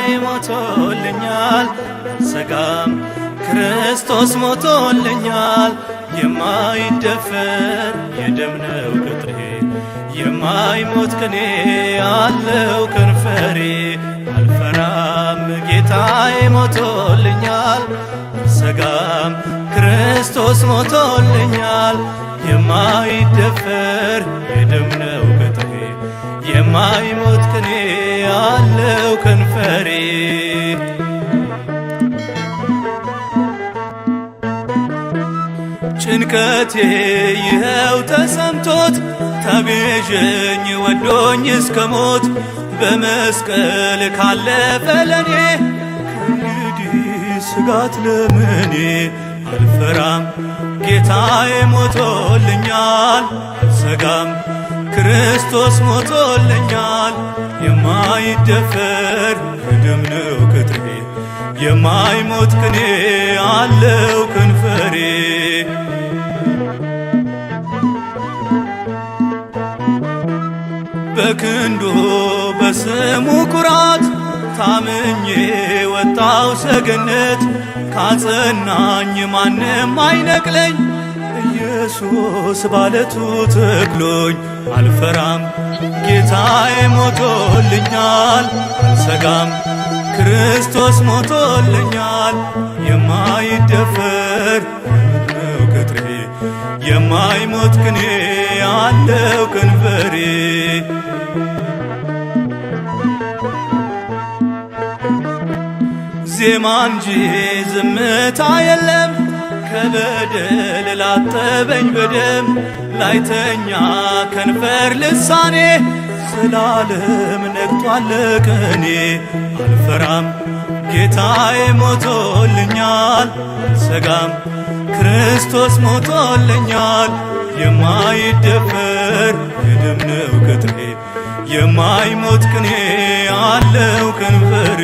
ጌታዬ ሞቶልኛል አልሰጋም ክርስቶስ ሞቶልኛል የማይደፈር የደም ነው ቅጥሬ የማይሞት ቅኔ አለው ከንፈሬ አልፈራም ጌታዬ ሞቶልኛል አልሰጋም ክርስቶስ ሞቶልኛል የማይደፈር የደም ነው ቅጥሬ የማይሞት ቅኔ አለው ከንፈሬ ጭንቀቴ ይኸው ተሰምቶት ተቤዠኝ ወዶኝ እስከ ሞት በመስቀል ካለፈ ለኔ ከእንግዲህ ስጋት ለምኔ አልፈራም ጌታዬ ሞቶልኛል አልሰጋም ክርስቶስ ሞቶልኛል የማይደፈር የደም ነው ቅጥሬ የማይሞት ቅኔ አለው ከንፈሬ በክንዱ በስሙ ኩራት ታምኜ ወጣው ሰገነት ካጸናኝ ማንም አይነቅለኝ ኢየሱስ ባለቱ ተክሎኝ አልፈራም ጌታዬ ሞቶልኛል አልሰጋም ክርስቶስ ሞቶልኛል የማይደፈር ነው ቅጥሬ የማይሞት ቅኔ አለው ከንፈሬ ዜማ እንጂ ዝምታ የለም ከበደል ላጠበኝ በደም ላይተኛ ከንፈር ልሳኔ ዘላለም ነግቷል ቀኔ አልፈራም ጌታዬ ሞቶልኛል አልሰጋም ክርስቶስ ሞቶልኛል የማይደፈር የደም ነው ቅጥሬ የማይሞት ቅኔ አለው ከንፈሬ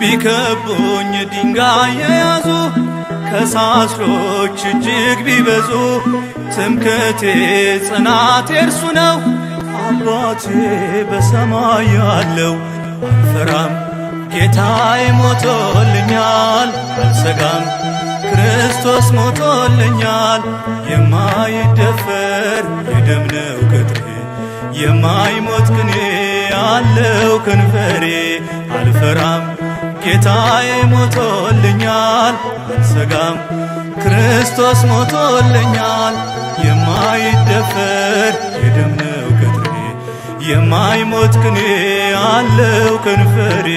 ቢከቡኝ ድንጋይ የያዙ ከሳሾች እጅግ ቢበዙ ትምክህቴ ጽናቴ እርሱ ነው አባቴ በሰማይ ያለው አልፈራም ጌታዬ ሞቶልኛል አልሰጋም ክርስቶስ ሞቶልኛል የማይደፈር የደም ነው ቅጥሬ የማይሞት ቅኔ አለው ከንፈሬ አልፈራም ጌታዬ ሞቶልኛል አልሰጋም ክርስቶስ ሞቶልኛል የማይደፈር የደም ነው ቅጥሬ የማይሞት ቅኔ አለው ከንፈሬ